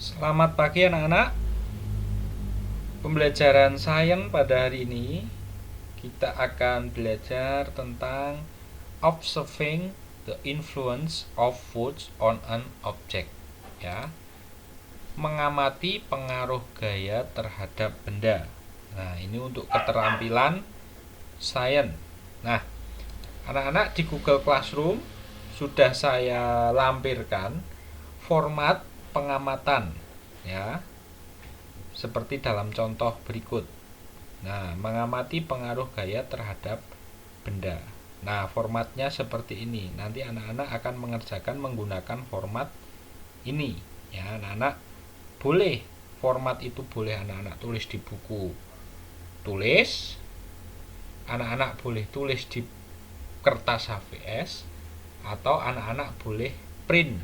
Selamat pagi anak-anak. Pembelajaran sains pada hari ini kita akan belajar tentang observing the influence of foods on an object. Ya, mengamati pengaruh gaya terhadap benda. Nah, ini untuk keterampilan sains. Nah, anak-anak di Google Classroom sudah saya lampirkan format pengamatan, ya, seperti dalam contoh berikut. Nah, mengamati pengaruh gaya terhadap benda. Nah, formatnya seperti ini. Nanti anak-anak akan mengerjakan menggunakan format ini. Ya, anak-anak boleh format itu boleh anak-anak tulis di buku tulis, anak-anak boleh tulis di kertas HVS, atau anak-anak boleh print.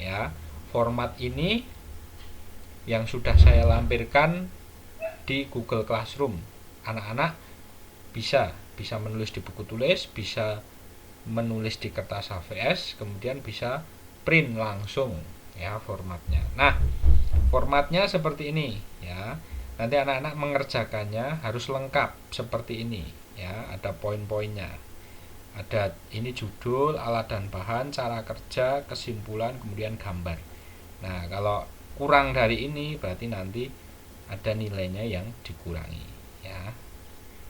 Ya, format ini yang sudah saya lampirkan di Google Classroom. Anak-anak bisa menulis di buku tulis, bisa menulis di kertas HVS, kemudian bisa print langsung, ya, formatnya. Nah, formatnya seperti ini, ya. Nanti anak-anak mengerjakannya harus lengkap seperti ini, ya. Ada poin-poinnya. Ada ini judul, alat dan bahan, cara kerja, kesimpulan, kemudian gambar. Nah, kalau kurang dari ini berarti nanti ada nilainya yang dikurangi, ya.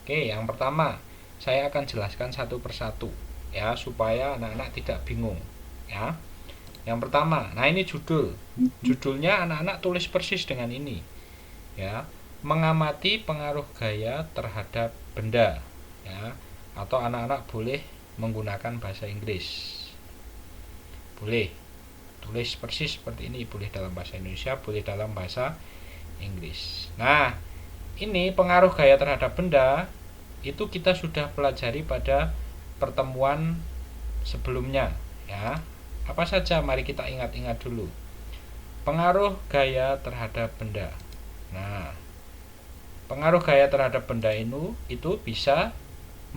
Oke, yang pertama saya akan jelaskan satu persatu, ya, supaya anak-anak tidak bingung, ya. Yang pertama, nah ini judulnya anak-anak tulis persis dengan ini, ya, mengamati pengaruh gaya terhadap benda, ya, atau anak-anak boleh menggunakan bahasa Inggris, boleh tulis persis seperti ini, boleh dalam bahasa Indonesia, boleh dalam bahasa Inggris. Nah, ini pengaruh gaya terhadap benda itu kita sudah pelajari pada pertemuan sebelumnya, ya. Apa saja? Mari kita ingat-ingat dulu. Pengaruh gaya terhadap benda. Nah, pengaruh gaya terhadap benda itu bisa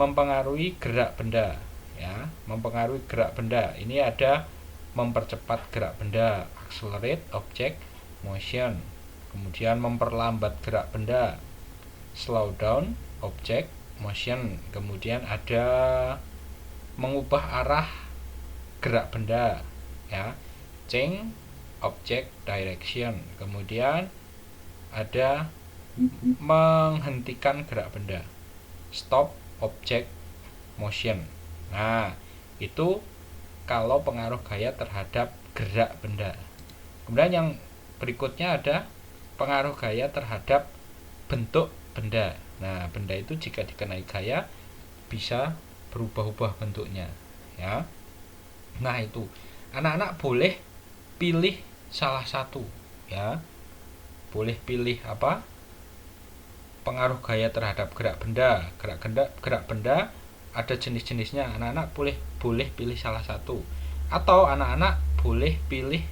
mempengaruhi gerak benda, ya, mempengaruhi gerak benda. Ini ada mempercepat gerak benda, accelerate object motion. Kemudian memperlambat gerak benda, slow down object motion. Kemudian ada mengubah arah gerak benda, ya, change object direction. Kemudian ada menghentikan gerak benda, stop object motion. Nah, itu kalau pengaruh gaya terhadap gerak benda. Kemudian yang berikutnya ada pengaruh gaya terhadap bentuk benda. Nah, benda itu jika dikenai gaya bisa berubah-ubah bentuknya, ya. Nah, itu anak-anak boleh pilih salah satu, ya. Boleh pilih apa? Pengaruh gaya terhadap gerak benda. Gerak benda ada jenis-jenisnya. Anak-anak boleh pilih salah satu. Atau anak-anak boleh pilih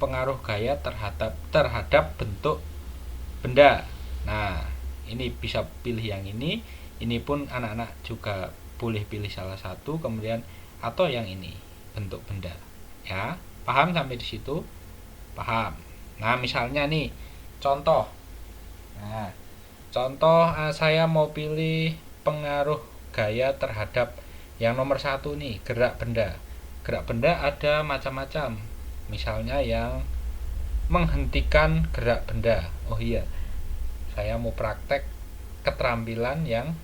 pengaruh gaya terhadap bentuk benda. Nah, ini bisa pilih yang ini. Ini pun anak-anak juga boleh pilih salah satu, kemudian atau yang ini, bentuk benda. Ya, paham sampai di situ? Paham. Nah, misalnya nih, contoh. Nah, contoh saya mau pilih pengaruh gaya terhadap yang nomor satu nih, gerak benda. Gerak benda ada macam-macam. Misalnya yang menghentikan gerak benda. Oh iya, saya mau praktek keterampilan yang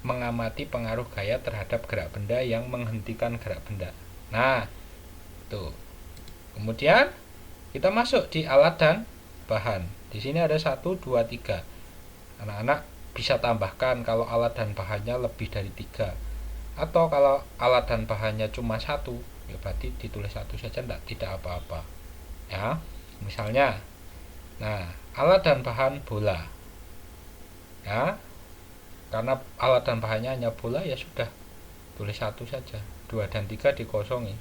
mengamati pengaruh gaya terhadap gerak benda yang menghentikan gerak benda. Nah, tuh. Kemudian kita masuk di alat dan bahan. Di sini ada 1, 2, 3. Anak-anak bisa tambahkan kalau alat dan bahannya lebih dari 3. Atau kalau alat dan bahannya cuma 1, ya berarti ditulis 1 saja, tidak apa-apa. Ya, misalnya, nah, alat dan bahan bola. Ya, karena alat dan bahannya hanya bola, ya sudah, tulis 1 saja. 2 dan 3 dikosongi.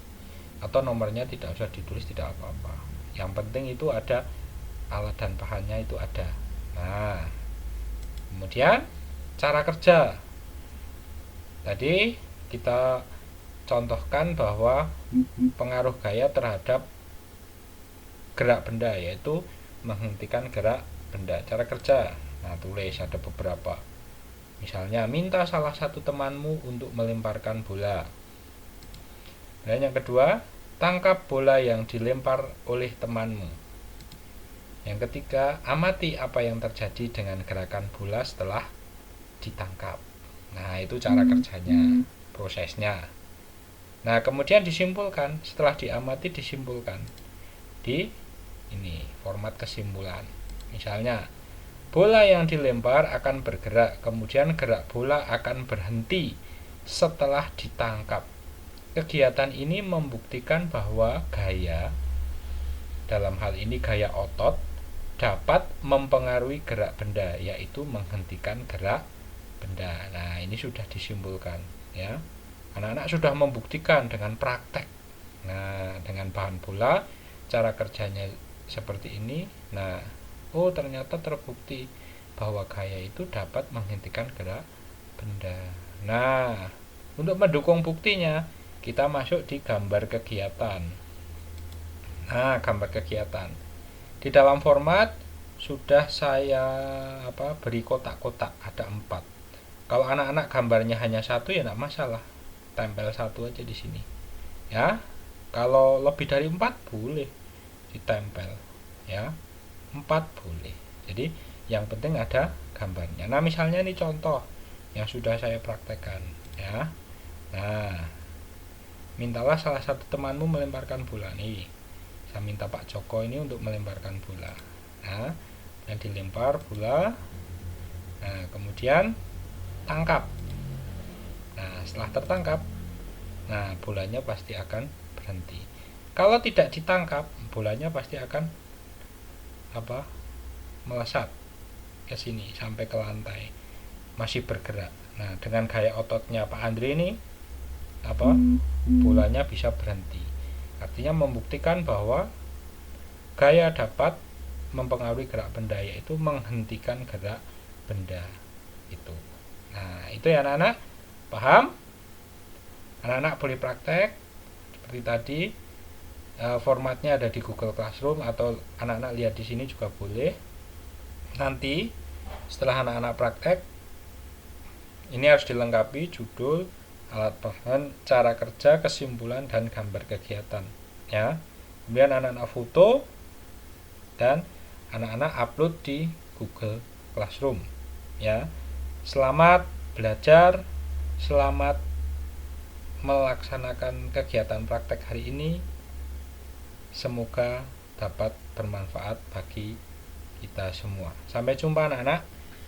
Atau nomornya tidak usah ditulis, tidak apa-apa. Yang penting itu ada alat dan bahannya, itu ada. Nah, kemudian cara kerja. Tadi kita contohkan bahwa pengaruh gaya terhadap gerak benda, yaitu menghentikan gerak benda. Cara kerja, nah tulis ada beberapa. Misalnya, minta salah satu temanmu untuk melemparkan bola. Dan yang kedua, tangkap bola yang dilempar oleh temanmu. Yang ketiga, amati apa yang terjadi dengan gerakan bola setelah ditangkap. Nah, itu cara kerjanya, prosesnya. Nah, kemudian disimpulkan, setelah diamati disimpulkan di ini format kesimpulan. Misalnya, bola yang dilempar akan bergerak, kemudian gerak bola akan berhenti setelah ditangkap. Kegiatan ini membuktikan bahwa gaya, dalam hal ini gaya otot, dapat mempengaruhi gerak benda, yaitu menghentikan gerak benda. Nah, ini sudah disimpulkan, ya. Anak-anak sudah membuktikan dengan praktek. Nah, dengan bahan bola, cara kerjanya seperti ini. Nah, oh ternyata terbukti bahwa gaya itu dapat menghentikan gerak benda. Nah, untuk mendukung buktinya, kita masuk di gambar kegiatan. Nah, gambar kegiatan. Di dalam format sudah saya beri kotak-kotak, ada 4. Kalau anak-anak gambarnya hanya 1 ya tidak masalah, tempel 1 aja di sini. Ya, kalau lebih dari 4 boleh ditempel, ya, 4 boleh. Jadi yang penting ada gambarnya. Nah, misalnya ini contoh yang sudah saya praktekkan, ya. Nah, mintalah salah satu temanmu melemparkan bola nih. Saya minta Pak Joko ini untuk melemparkan bola. Nah, yang dilempar bola. Nah, kemudian tangkap. Nah, setelah tertangkap, nah bolanya pasti akan berhenti. Kalau tidak ditangkap, bolanya pasti akan melesat ke sini sampai ke lantai, masih bergerak. Nah, dengan gaya ototnya Pak Andre ini bolanya bisa berhenti. Artinya membuktikan bahwa gaya dapat mempengaruhi gerak benda, yaitu menghentikan gerak benda itu. Nah, itu ya anak-anak, paham? Anak-anak boleh praktek seperti tadi. Formatnya ada di Google Classroom, atau anak-anak lihat di sini juga boleh. Nanti setelah anak-anak praktek, ini harus dilengkapi judul, alat bahan, cara kerja, kesimpulan, dan gambar kegiatan, ya. Kemudian anak-anak foto dan anak-anak upload di Google Classroom, ya. Selamat belajar, selamat melaksanakan kegiatan praktek hari ini. Semoga dapat bermanfaat bagi kita semua. Sampai jumpa anak-anak.